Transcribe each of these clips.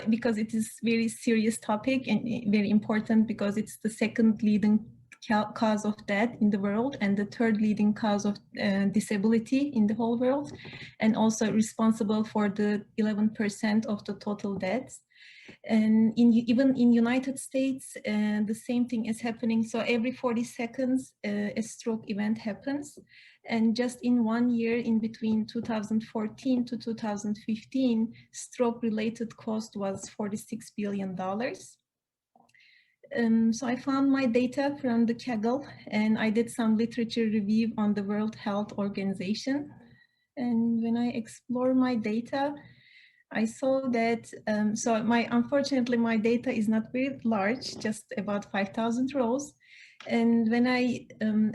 because it is very serious topic and very important because it's the second leading cause of death in the world and the third leading cause of disability in the whole world, and also responsible for the 11% of the total deaths. And even in United States, the same thing is happening. So every 40 seconds, a stroke event happens. And just in 1 year, in between 2014 to 2015, stroke-related cost was $46 billion. So I found my data from the Kaggle, and I did some literature review on the World Health Organization. And when I explore my data, I saw that, unfortunately, my data is not very large, just about 5,000 rows. And when I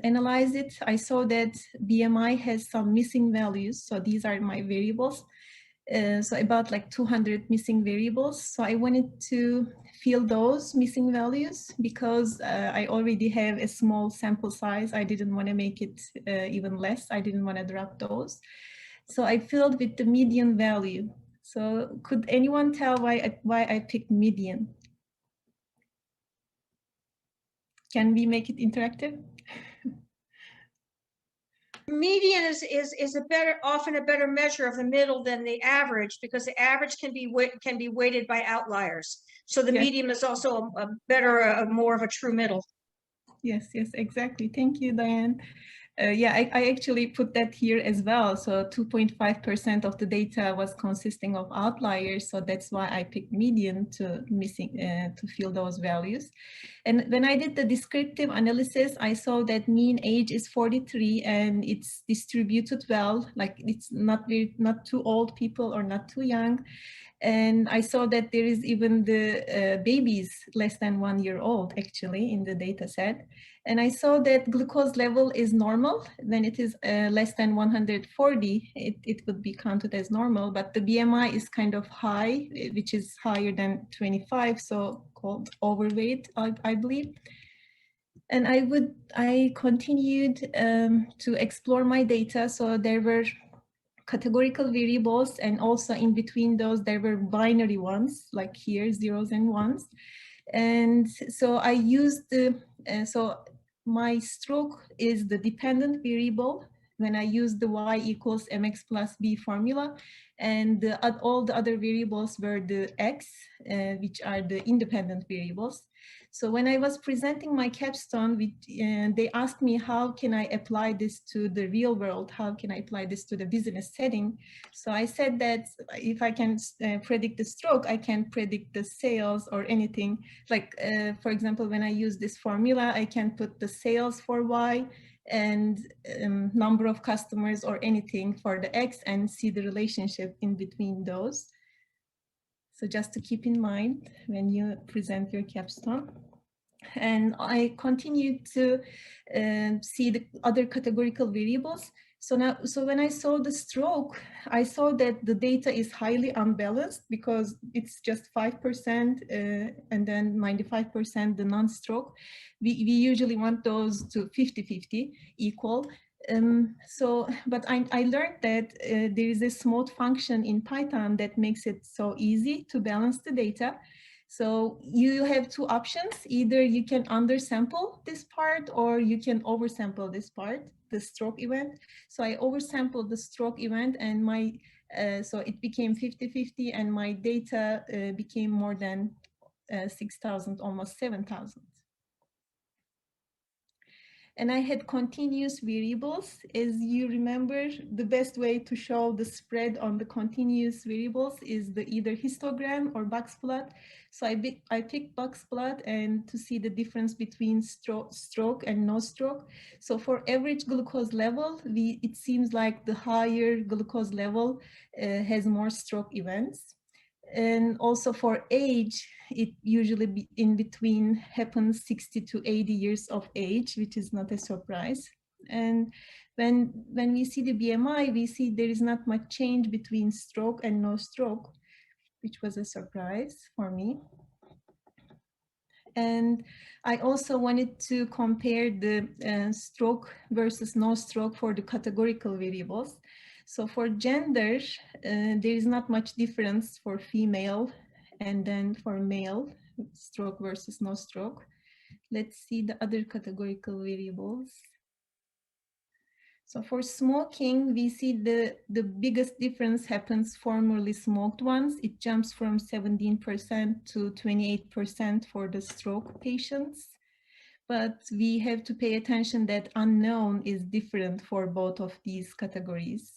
analyze it, I saw that BMI has some missing values. So these are my variables. So about like 200 missing variables. So I wanted to fill those missing values because I already have a small sample size. I didn't want to make it even less. I didn't want to drop those. So I filled with the median value. So could anyone tell why I picked median? Can we make it interactive? Median is often a better measure of the middle than the average, because the average can be weighted by outliers. So the median is also a better, more of a true middle. Yes, exactly. Thank you, Diane. Yeah, I actually put that here as well. So 2.5% of the data was consisting of outliers. So that's why I picked median to fill those values. And when I did the descriptive analysis, I saw that mean age is 43 and it's distributed well, like it's not too old people or not too young. And I saw that there is even the babies less than 1 year old actually in the data set. And I saw that glucose level is normal. When it is less than 140, it would be counted as normal, but the BMI is kind of high, which is higher than 25, so called overweight, I believe. And I continued to explore my data. So there were categorical variables, and also in between those there were binary ones, like here, zeros and ones. And so I used so my stroke is the dependent variable when I use the y equals mx plus b formula, and all the other variables were the x, which are the independent variables. So when I was presenting my capstone, they asked me, how can I apply this to the real world? How can I apply this to the business setting? So I said that if I can predict the stroke, I can predict the sales or anything. Like, for example, when I use this formula, I can put the sales for Y and number of customers or anything for the X and see the relationship in between those. So just to keep in mind when you present your capstone. And I continued to see the other categorical variables. So when I saw the stroke, I saw that the data is highly unbalanced because it's just 5% and then 95% the non-stroke. We usually want those to 50-50 equal. But I learned that there is a smooth function in Python that makes it so easy to balance the data. So you have two options. Either you can undersample this part or you can oversample this part, the stroke event. So I oversampled the stroke event, and so it became 50-50, and my data became more than 6,000, almost 7,000. And I had continuous variables. As you remember, the best way to show the spread on the continuous variables is either histogram or box plot. So I picked box plot and to see the difference between stroke and no stroke. So for average glucose level, it seems like the higher glucose level has more stroke events. And also for age, it usually in between happens 60 to 80 years of age, which is not a surprise. And when we see the BMI, we see there is not much change between stroke and no stroke, which was a surprise for me. And I also wanted to compare the stroke versus no stroke for the categorical variables. So for gender, there is not much difference for female And then for male, stroke versus no stroke. Let's see the other categorical variables. So for smoking, we see the biggest difference happens formerly smoked ones. It jumps from 17% to 28% for the stroke patients. But we have to pay attention that unknown is different for both of these categories.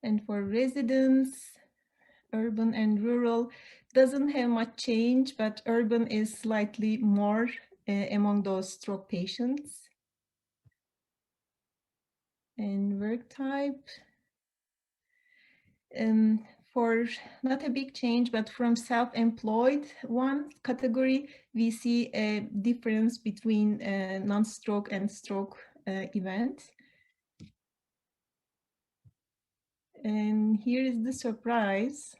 And for residents, urban and rural doesn't have much change, but urban is slightly more among those stroke patients. And work type, for not a big change, but from self-employed one category, we see a difference between non-stroke and stroke event. And here is the surprise.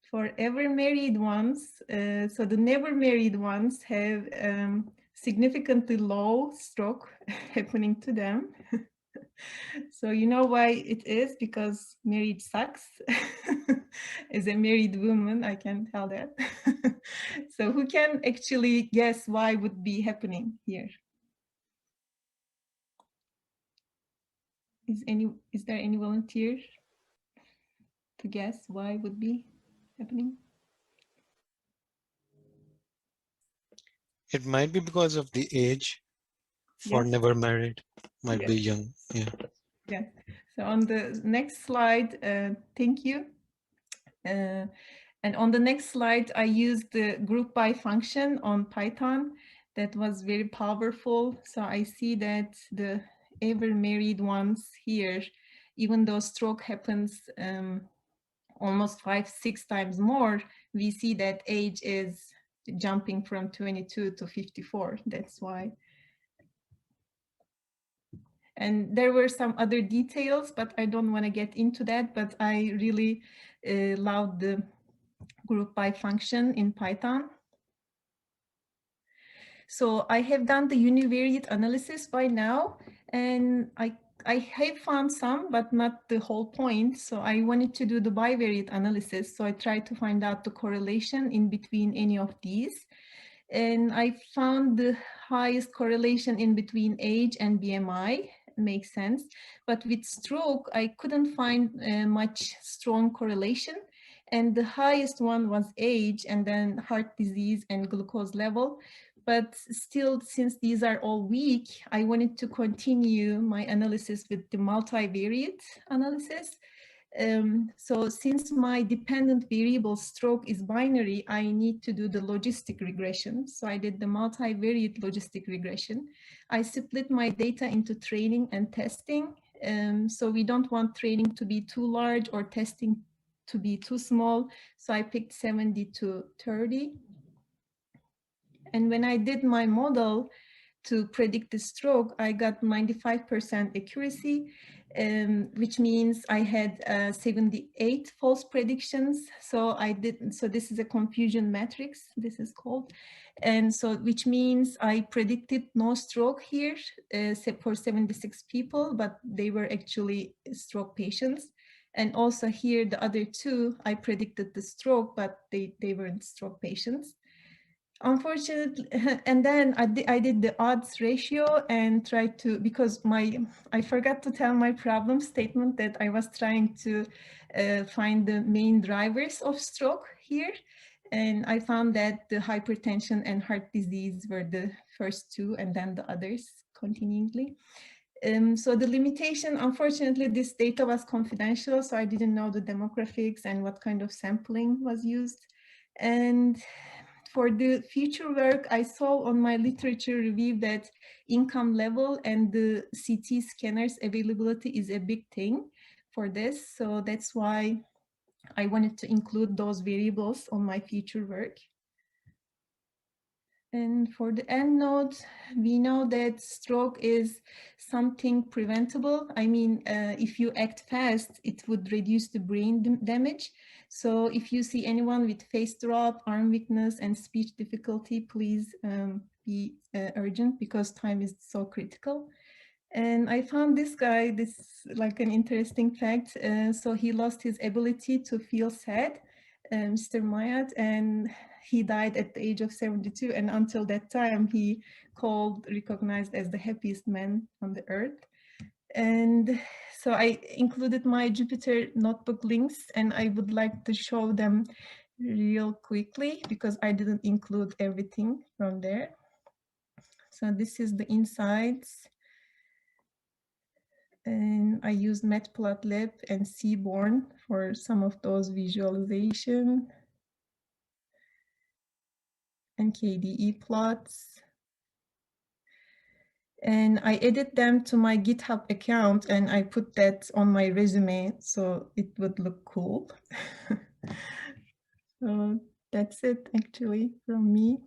For ever married ones, so the never married ones have significantly low stroke happening to them. So you know why it is? Because marriage sucks. As a married woman, I can tell that. So who can actually guess why would be happening here? Is there any volunteer to guess why would be happening? It might be because of the age for Yes. never married, might be Yes. young. Yeah. Yeah. So on the next slide, thank you. And on the next slide, I used the group by function on Python. That was very powerful. So I see that the ever married ones here, even though stroke happens almost 5-6 times more, we see that age is jumping from 22 to 54. That's why. And there were some other details, but I don't want to get into that. But I really love the group by function in Python. So I have done the univariate analysis by now, and I have found some, but not the whole point. So I wanted to do the bivariate analysis. So I tried to find out the correlation in between any of these. And I found the highest correlation in between age and BMI. Makes sense. But with stroke, I couldn't find much strong correlation. And the highest one was age, and then heart disease and glucose level. But still, since these are all weak, I wanted to continue my analysis with the multivariate analysis. So since my dependent variable stroke is binary, I need to do the logistic regression. So I did the multivariate logistic regression. I split my data into training and testing. So we don't want training to be too large or testing to be too small. So I picked 70 to 30. And when I did my model to predict the stroke, I got 95% accuracy, which means I had 78 false predictions. So this is a confusion matrix, this is called. And so, which means I predicted no stroke here for 76 people, but they were actually stroke patients. And also here, the other two, I predicted the stroke, but they weren't stroke patients. Unfortunately, and then I did the odds ratio and tried to, because I forgot to tell my problem statement that I was trying to find the main drivers of stroke here. And I found that the hypertension and heart disease were the first two, and then the others continually. So the limitation, unfortunately, this data was confidential, so I didn't know the demographics and what kind of sampling was used. And for the future work, I saw on my literature review that income level and the CT scanners availability is a big thing for this. So that's why I wanted to include those variables on my future work. And for the end node, we know that stroke is something preventable. I mean, if you act fast, it would reduce the brain damage. So if you see anyone with face drop, arm weakness, and speech difficulty, please be urgent because time is so critical. And I found this guy, this like an interesting fact. So he lost his ability to feel sad, Mr. Mayat, and he died at the age of 72. And until that time, he recognized as the happiest man on the earth. And so I included my Jupyter notebook links, and I would like to show them real quickly because I didn't include everything from there. So this is the insights. And I used Matplotlib and Seaborn for some of those visualization and KDE plots. And I edit them to my GitHub account and I put that on my resume so it would look cool. So that's it actually from me.